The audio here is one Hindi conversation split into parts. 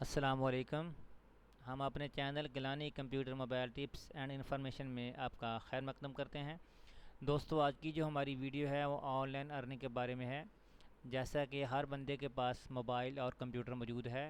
अस्सलामुअलैकुम। हम अपने channel Gilani computer mobile tips and information में आपका खैर मकदम करते हैं। दोस्तों, आज की जो हमारी वीडियो है वो ऑनलाइन अर्निंग के बारे में है। जैसा कि हर बंदे के पास मोबाइल और कंप्यूटर मौजूद है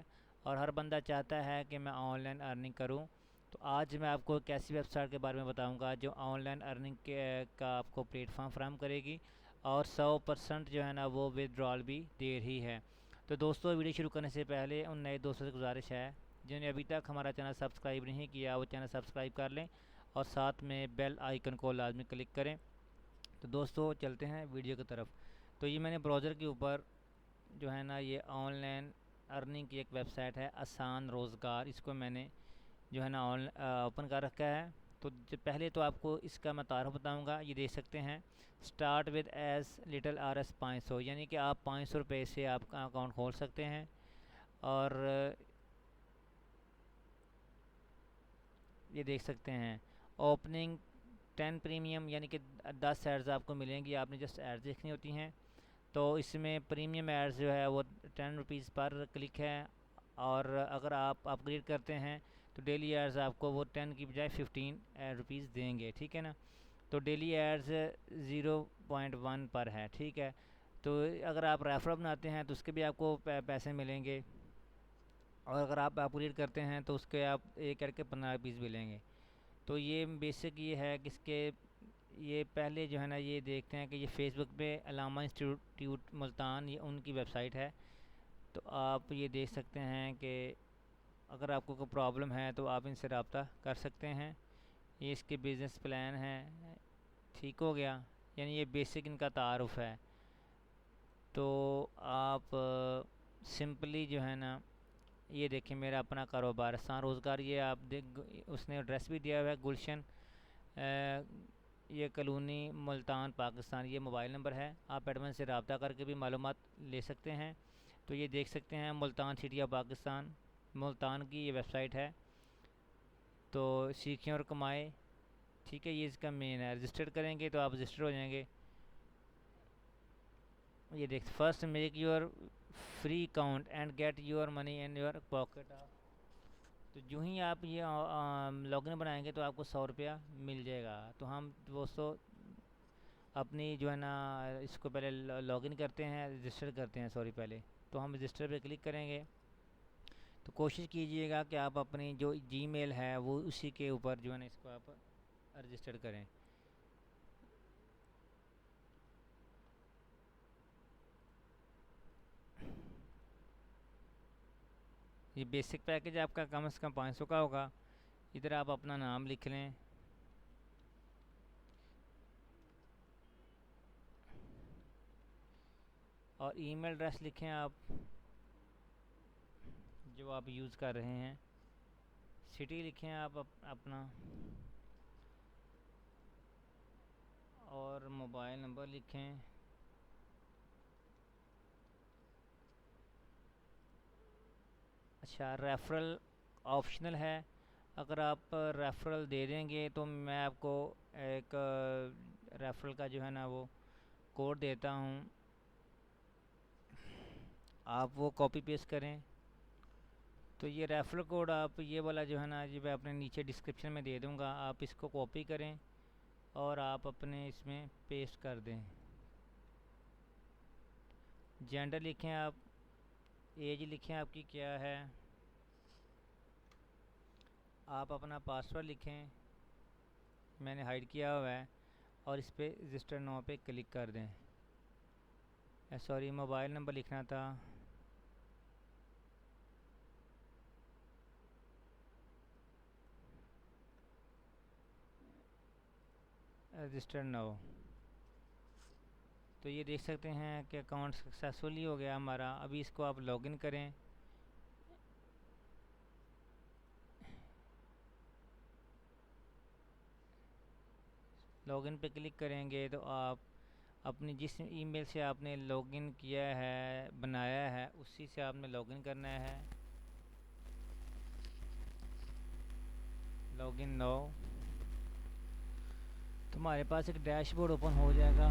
और हर बंदा चाहता है कि मैं ऑनलाइन अर्निंग करूं, तो आज मैं आपको एक ऐसी वेबसाइट के बारे में बताऊंगा जो ऑनलाइन अर्निंग के का आपको प्लेटफॉर्म फराहम करेगी और 100% जो है ना वो विदड्रॉल भी दे रही है। तो दोस्तों, वीडियो शुरू करने से पहले उन नए दोस्तों से गुजारिश है जिन्होंने अभी तक हमारा चैनल सब्सक्राइब नहीं किया वो चैनल सब्सक्राइब कर लें और साथ में बेल आइकन को लाजमी क्लिक करें। तो दोस्तों, चलते हैं वीडियो की तरफ। तो ये मैंने ब्राउज़र के ऊपर जो है ना ये ऑनलाइन अर्निंग की एक वेबसाइट है आसान रोज़गार, इसको मैंने जो है ना ओपन कर रखा है। तो पहले तो आपको इसका मैं तारीफ़ बताऊँगा। ये देख सकते हैं, start with as little R S 500, यानी कि आप 500 रुपये से आपका अकाउंट खोल सकते हैं। और ये देख सकते हैं ओपनिंग 10 प्रीमियम, यानी कि 10 एड्स आपको मिलेंगी। आपने जस्ट एड्स देखनी होती हैं। तो इसमें प्रीमियम एड्स जो है वो 10 रुपीज़ पर क्लिक है। और अगर आप अपग्रेड करते हैं तो डेली एड्स आपको वो 10 की बजाय 15 रुपीज़ देंगे, ठीक है ना। तो डेली एड्स 0.1 पर है, ठीक है। तो अगर आप रेफर बनाते हैं तो उसके भी आपको पैसे मिलेंगे, और अगर आप अपग्रेड करते हैं तो उसके आप एक करके 15 पीस मिलेंगे। तो ये बेसिक ये है कि इसके ये पहले जो है ना ये देखते हैं कि ये फेसबुक पे अलामा इंस्टीट्यूट मुल्तान, ये उनकी वेबसाइट है। तो आप ये देख सकते हैं कि अगर आपको कोई प्रॉब्लम है तो आप इनसे रब्ता कर सकते हैं। ये इसके बिज़नेस प्लान है, ठीक हो गया। यानी ये बेसिक इनका तारुफ है। तो आप सिंपली जो है ना ये देखिए, मेरा अपना कारोबार आसान रोज़गार, ये आप देख उसने एड्रेस भी दिया हुआ है, गुलशन ये कॉलोनी मुल्तान पाकिस्तान, ये मोबाइल नंबर है। आप एडमिन से रब्ता करके भी मालूमात ले सकते हैं। तो ये देख सकते हैं मुल्तान सिटी ऑफ पाकिस्तान, मुल्तान की ये वेबसाइट है। तो सीखें और कमाएं, ठीक है। ये इसका मेन है, रजिस्टर्ड करेंगे तो आप रजिस्टर हो जाएंगे। ये देख, first make your free account and get your money in your pocket. तो जो ही आप ये लॉगिन बनाएंगे तो आपको 100 रुपया मिल जाएगा। तो हम दोस्तों अपनी जो है ना इसको पहले लॉगिन करते हैं, रजिस्टर करते हैं, सॉरी पहले। तो हम रजिस्टर पे क्लिक करेंगे। तो कोशिश कीजिएगा कि आप अपनी जो जीमेल है वो उसी के ऊपर जो है ना इसको आप रजिस्टर करें। ये बेसिक पैकेज आपका कम से कम 500 का होगा। इधर आप अपना नाम लिख लें, और ईमेल एड्रेस लिखें आप जो आप यूज़ कर रहे हैं। सिटी लिखें आप अपना, और मोबाइल नंबर लिखें। अच्छा, रेफरल ऑप्शनल है। अगर आप रेफरल दे देंगे तो मैं आपको एक रेफरल का जो है ना वो कोड देता हूँ, आप वो कॉपी पेस्ट करें। तो ये रेफरल कोड आप ये वाला जो है ना ये मैं अपने नीचे डिस्क्रिप्शन में दे दूँगा, आप इसको कॉपी करें और आप अपने इसमें पेस्ट कर दें। जेंडर लिखें आप, एज लिखें आपकी क्या है, आप अपना पासवर्ड लिखें, मैंने हाइड किया हुआ है, और इस पर रजिस्टर नाउ पे क्लिक कर दें। सॉरी, मोबाइल नंबर लिखना था, रजिस्टर नाउ। तो ये देख सकते हैं कि अकाउंट सक्सेसफुली हो गया हमारा। अभी इसको आप लॉगिन करें। लॉगिन पे क्लिक करेंगे तो आप अपनी जिस ईमेल से आपने लॉगिन किया है बनाया है उसी से आपने लॉगिन करना है। लॉगिन नाउ, तो हमारे पास एक डैशबोर्ड ओपन हो जाएगा।